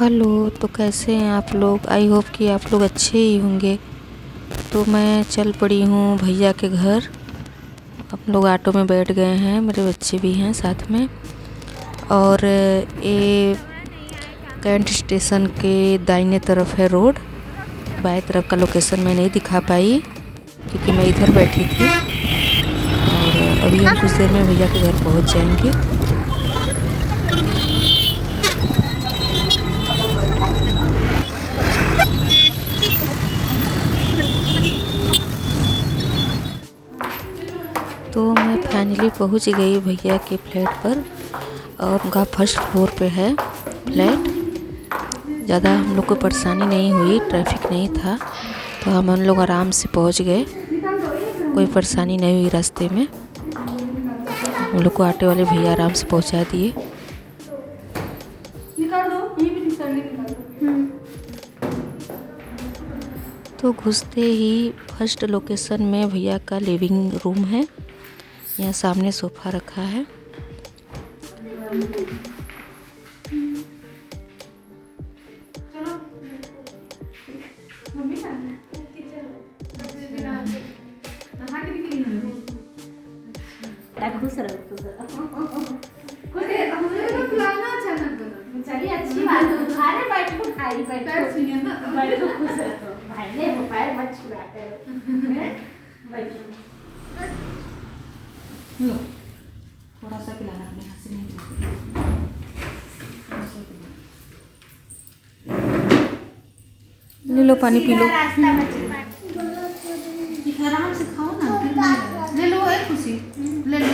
Hello. तो कैसे हैं आप लोग? आई होप कि आप लोग अच्छे ही होंगे। तो मैं चल पड़ी हूँ भैया के घर। हम लोग ऑटो में बैठ गए हैं, मेरे बच्चे भी हैं साथ में। और ये कैंट स्टेशन के दाहिने तरफ है रोड। बाएं तरफ का लोकेशन मैं नहीं दिखा पाई क्योंकि मैं इधर बैठी थी। और अभी हम कुछ देर में भैया के घर पहुँच जाएंगे। तो मैं फाइनली पहुंच गई भैया के फ्लैट पर, और उनका फर्स्ट फ्लोर पे है फ्लैट। ज़्यादा हम लोग को परेशानी नहीं हुई, ट्रैफिक नहीं था, तो हम लोग आराम से पहुंच गए। कोई परेशानी नहीं हुई रास्ते में। हम लोग को ऑटो वाले भैया आराम से पहुंचा दिए। तो घुसते ही फर्स्ट लोकेशन में भैया का लिविंग रूम है। यहाँ सामने सोफ़ा रखा है। अच्छी बात है। अरे बैठो खाई बैठो खुश रहो भाई ने पैर मत छुड़ाते बैठो थोड़ा सा पिलाना अपने हाथ से नहीं। ले लो पानी पी लो। आराम से खाओ ना। ले लो एक खुशी ले लो।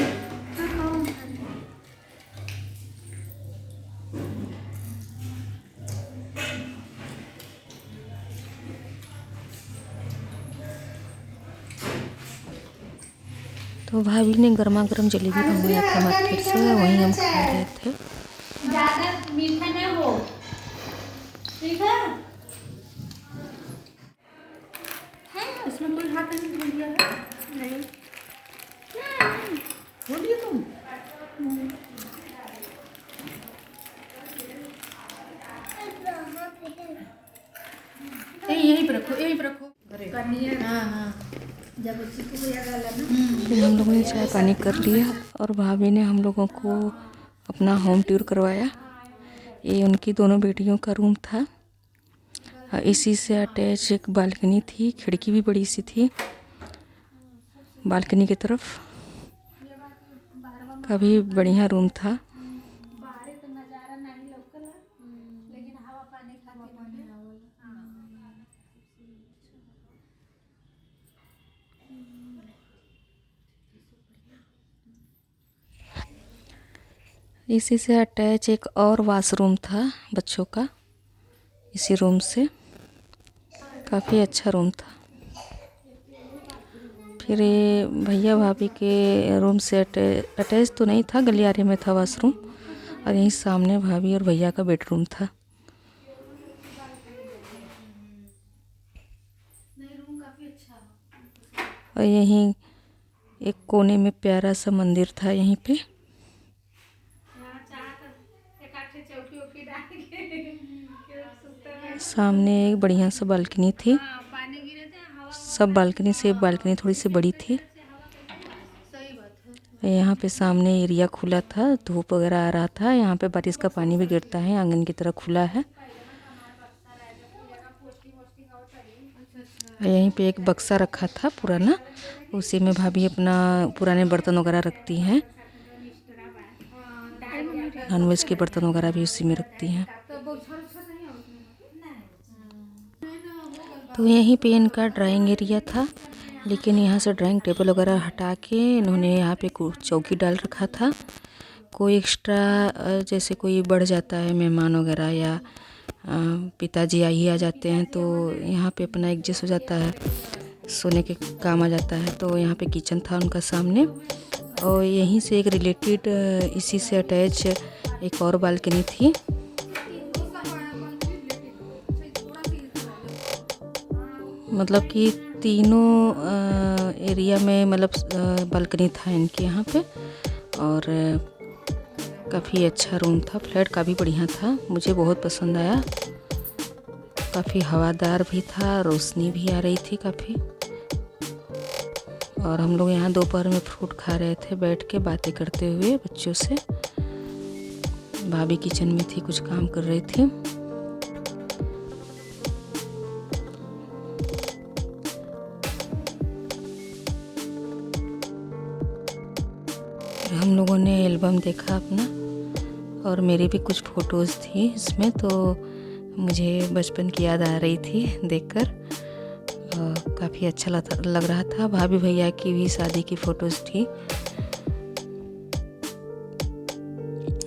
तो भाभी ने गर्मा गर्म जलेबी मंगवाया था मार्केट से, वहीं हम खा रहे थे। ज़्यादा मीठा ना हो, ठीक है? इसमें कोई हाथ नहीं धो दिया है? नहीं। धो दिए तुम? यहीं पे रखो, यहीं पे रखो। हाँ हाँ। जब फिर हम लोगों ने चाय पानी कर लिया और भाभी ने हम लोगों को अपना होम टूर करवाया। ये उनकी दोनों बेटियों का रूम था। इसी से अटैच एक बालकनी थी, खिड़की भी बड़ी सी थी बालकनी की तरफ। काफ़ी बढ़िया रूम था। इसी से अटैच एक और वॉशरूम था बच्चों का, इसी रूम से। काफ़ी अच्छा रूम था। फिर ये भैया भाभी के रूम से अटैच तो नहीं था, गलियारे में था वॉशरूम। और यहीं सामने भाभी और भैया का बेडरूम था। और यहीं एक कोने में प्यारा सा मंदिर था यहीं पे। सामने एक बढ़िया सा बालकनी थी। सब बालकनी से बालकनी थोड़ी सी बड़ी थी। यहाँ पे सामने एरिया खुला था, धूप वगैरह आ रहा था। यहाँ पे बारिश का पानी भी गिरता है, आंगन की तरह खुला है। यहीं पे एक बक्सा रखा था पुराना, उसी में भाभी अपना पुराने बर्तन वगैरह रखती हैं। नॉनवेज के बर्तन वगैरह भी उसी में रखती हैं। तो यहीं पे इनका ड्राइंग एरिया था, लेकिन यहाँ से ड्राइंग टेबल वगैरह हटा के इन्होंने यहाँ पे चौकी डाल रखा था। कोई एक्स्ट्रा जैसे कोई बढ़ जाता है मेहमान वगैरह, या पिताजी आ जाते हैं, तो यहाँ पे अपना एडजस्ट हो जाता है, सोने के काम आ जाता है। तो यहाँ पे किचन था उनका सामने। और यहीं से एक रिलेटेड इसी से अटैच एक और बालकनी थी। मतलब कि तीनों एरिया में मतलब बालकनी था इनके यहाँ पे। और काफ़ी अच्छा रूम था, फ्लैट काफ़ी बढ़िया था, मुझे बहुत पसंद आया। काफ़ी हवादार भी था, रोशनी भी आ रही थी काफ़ी। और हम लोग यहाँ दोपहर में फ्रूट खा रहे थे बैठ के बातें करते हुए बच्चों से। भाभी किचन में थी, कुछ काम कर रही थी। हम लोगों ने एल्बम देखा अपना, और मेरी भी कुछ फ़ोटोज़ थी इसमें, तो मुझे बचपन की याद आ रही थी देखकर। काफ़ी अच्छा लग रहा था। भाभी भैया की भी शादी की फ़ोटोज़ थी।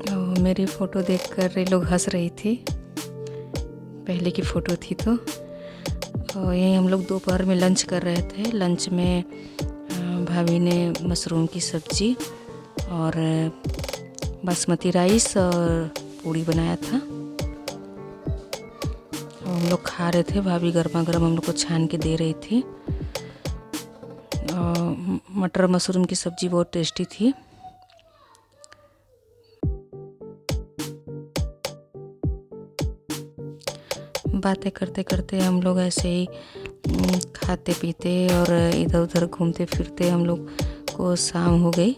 और मेरी फ़ोटो देखकर ये लोग हंस रही थी, पहले की फ़ोटो थी तो। और यहीं हम लोग दोपहर में लंच कर रहे थे। लंच में भाभी ने मशरूम की सब्ज़ी और बासमती राइस और पूड़ी बनाया था। और हम लोग खा रहे थे। भाभी गर्मा गर्म हम लोग को छान के दे रही थी। और मटर मशरूम की सब्ज़ी बहुत टेस्टी थी। बातें करते करते हम लोग ऐसे ही खाते पीते और इधर उधर घूमते फिरते हम लोग को शाम हो गई।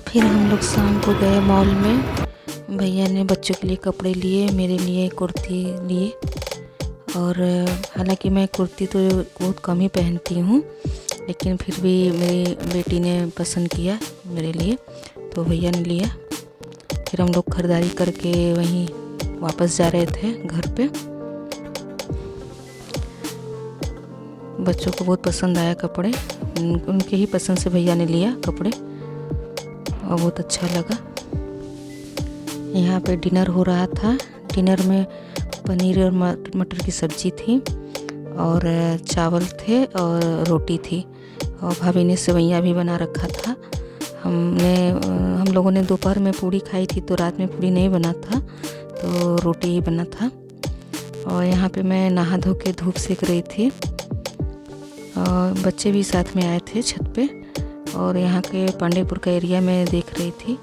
फिर हम लोग शाम को गए मॉल में। भैया ने बच्चों के लिए कपड़े लिए, मेरे लिए कुर्ती लिए। और हालांकि मैं कुर्ती तो बहुत कम ही पहनती हूँ, लेकिन फिर भी मेरी बेटी ने पसंद किया मेरे लिए, तो भैया ने लिया। फिर हम लोग खरीदारी करके वहीं वापस जा रहे थे घर पे। बच्चों को बहुत पसंद आया कपड़े, उनके ही पसंद से भैया ने लिया कपड़े और बहुत अच्छा लगा। यहाँ पे डिनर हो रहा था। डिनर में पनीर और मटर की सब्ज़ी थी और चावल थे और रोटी थी। और भाभी ने सेवइयाँ भी बना रखा था। हम लोगों ने दोपहर में पूड़ी खाई थी, तो रात में पूड़ी नहीं बना था, तो रोटी ही बना था। और यहाँ पे मैं नहा धो के धूप सेक रही थी। और बच्चे भी साथ में आए थे छत पे, और यहाँ के पांडेपुर का एरिया में देख रही थी।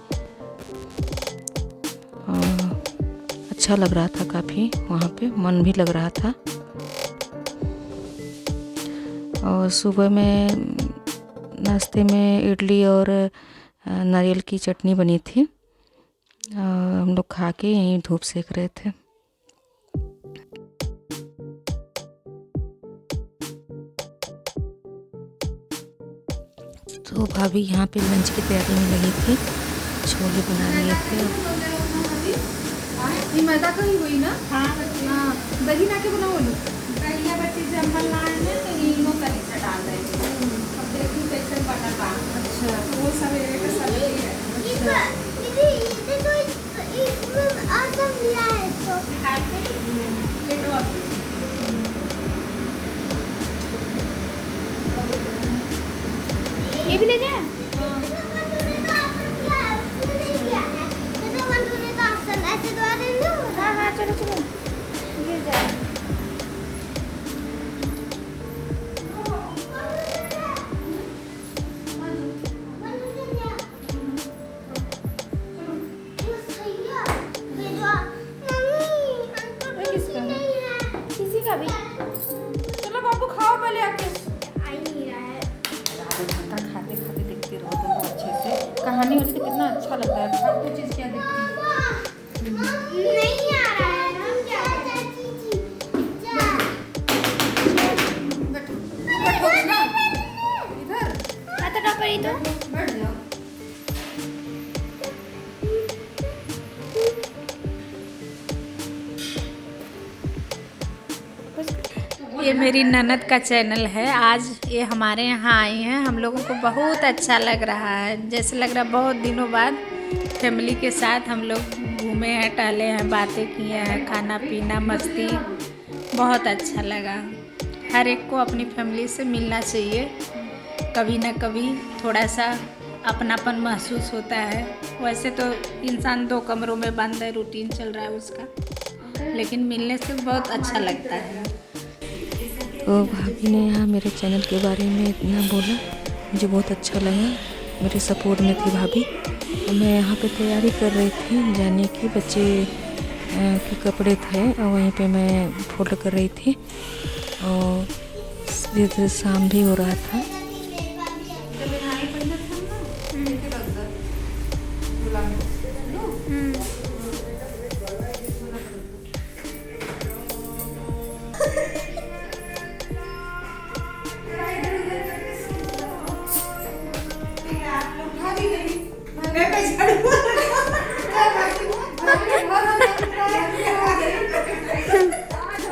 अच्छा लग रहा था काफ़ी, वहाँ पे मन भी लग रहा था। और सुबह में नाश्ते में इडली और नारियल की चटनी बनी थी। हम लोग खा के यहीं धूप सेक रहे थे। तो भाभी यहाँ पे लंच की तैयारी में लगी थी, छोले बना लिए थे। ये मैदा का ही हुई ना? हाँ, दही ना के बनाओ लो। दही बच्चे जब बनाए हैं तो इनो का नीचे डाल देंगे। अब देखिए कैसे बनेगा। अच्छा, वो सवेरे का सब्जी है। अच्छा, ये तो इसमें आटा मिला है तो खाते हैं। ये तो ये भी ले जाए। चलो चलो गिर जाए। किसी का भी चलो बाबू खाओ पहले आके। खाते खाते देखते रहो तुम अच्छे से। कहानी होती तो कितना अच्छा लगता है। फालतू चीज़ क्या देखती नहीं आ रहा है ना। क्या बैठो ना इधर। तो डॉक्टर इधर बैठ जाओ। ये मेरी ननद का चैनल है। आज ये हमारे यहाँ आई हैं। हम लोगों को बहुत अच्छा लग रहा है, जैसे लग रहा है बहुत दिनों बाद फैमिली के साथ हम लोग घूमे हैं, टहले हैं, बातें किए हैं, खाना पीना मस्ती, बहुत अच्छा लगा। हर एक को अपनी फैमिली से मिलना चाहिए, कभी ना कभी थोड़ा सा अपनापन महसूस होता है। वैसे तो इंसान 2 कमरों में बंद है, रूटीन चल रहा है उसका, लेकिन मिलने से बहुत अच्छा लगता है। तो भाभी ने यहाँ मेरे चैनल के बारे में इतना बोला, मुझे बहुत अच्छा लगा, मेरे सपोर्ट में थी भाभी। तो मैं यहाँ पे तैयारी कर रही थी जाने की, बच्चे के कपड़े थे और वहीं पे मैं फोल्ड कर रही थी और धीरे धीरे शाम भी हो रहा था।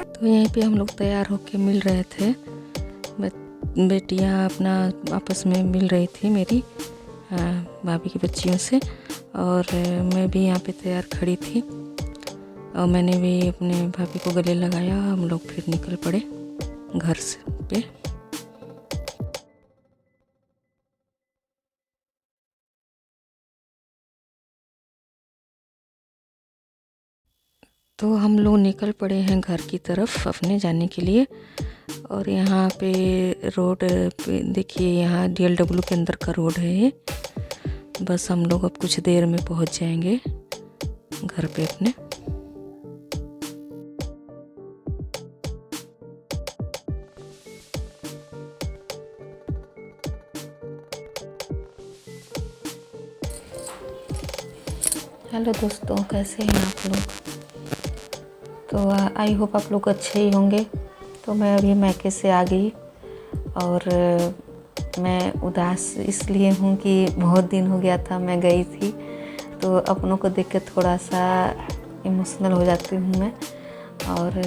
तो यहीं पे हम लोग तैयार होके मिल रहे थे, बेटियां अपना आपस में मिल रही थी मेरी भाभी की बच्चियों से, और मैं भी यहाँ पे तैयार खड़ी थी और मैंने भी अपने भाभी को गले लगाया। हम लोग फिर निकल पड़े घर से पे। तो हम लोग निकल पड़े हैं घर की तरफ अपने जाने के लिए। और यहाँ पे रोड पे देखिए, यहाँ DLW के अंदर का रोड है ये। बस हम लोग अब कुछ देर में पहुँच जाएंगे घर पे अपने। हेलो दोस्तों, कैसे हैं आप लोग? तो आई होप आप लोग अच्छे ही होंगे। तो मैं अभी मैके से आ गई और मैं उदास इसलिए हूँ कि बहुत दिन हो गया था मैं गई थी, तो अपनों को देख के थोड़ा सा इमोशनल हो जाती हूँ मैं। और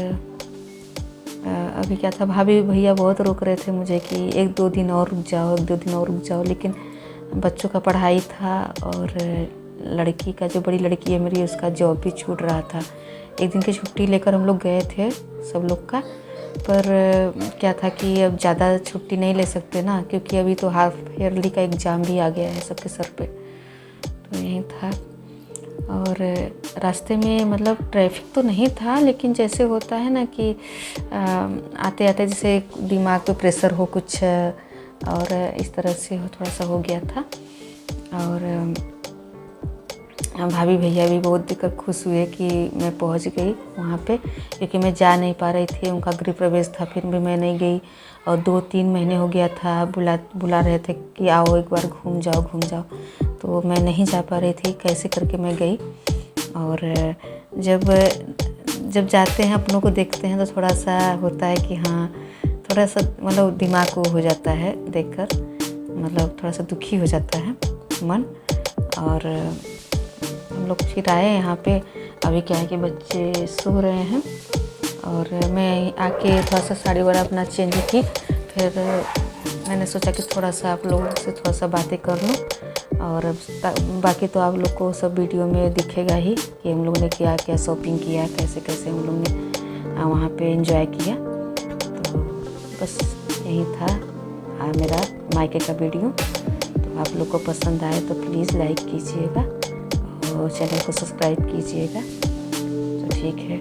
अभी क्या था, भाभी भैया बहुत रोक रहे थे मुझे कि 1-2 दिन और रुक जाओ, 1-2 दिन और रुक जाओ, लेकिन बच्चों का पढ़ाई था और लड़की का, जो बड़ी लड़की है मेरी, उसका जॉब भी छूट रहा था। एक दिन की छुट्टी लेकर हम लोग गए थे सब लोग का, पर क्या था कि अब ज़्यादा छुट्टी नहीं ले सकते ना, क्योंकि अभी तो हाफ ईयरली का एग्ज़ाम भी आ गया है सबके सर पे। तो यही था। और रास्ते में मतलब ट्रैफिक तो नहीं था, लेकिन जैसे होता है ना कि आते आते जैसे दिमाग पे प्रेशर हो कुछ, और इस तरह से थोड़ा सा हो गया था। और भाभी भैया भी बहुत दिक्कत खुश हुए कि मैं पहुंच गई वहाँ पे, क्योंकि मैं जा नहीं पा रही थी, उनका गृह प्रवेश था, फिर भी मैं नहीं गई। और 2-3 महीने हो गया था, बुला रहे थे कि आओ एक बार घूम जाओ, तो मैं नहीं जा पा रही थी, कैसे करके मैं गई। और जब जाते हैं अपनों को देखते हैं तो थोड़ा सा होता है कि हाँ, थोड़ा सा मतलब दिमाग को हो जाता है देखकर, मतलब थोड़ा सा दुखी हो जाता है मन। और हम लोग फिर आए यहाँ पे। अभी क्या है कि बच्चे सो रहे हैं और मैं आके थोड़ा सा साड़ी वगैरह अपना चेंज की, फिर मैंने सोचा कि थोड़ा सा आप लोगों से थोड़ा सा बातें कर लूँ। और बाकी तो आप लोग को सब वीडियो में दिखेगा ही कि हम लोगों ने क्या क्या शॉपिंग किया, कैसे कैसे हम लोग ने वहाँ पे एंजॉय किया। तो बस यही था मेरा मायके का वीडियो। तो आप लोग को पसंद आए तो प्लीज़ लाइक कीजिएगा और चैनल को सब्सक्राइब कीजिएगा। तो ठीक है।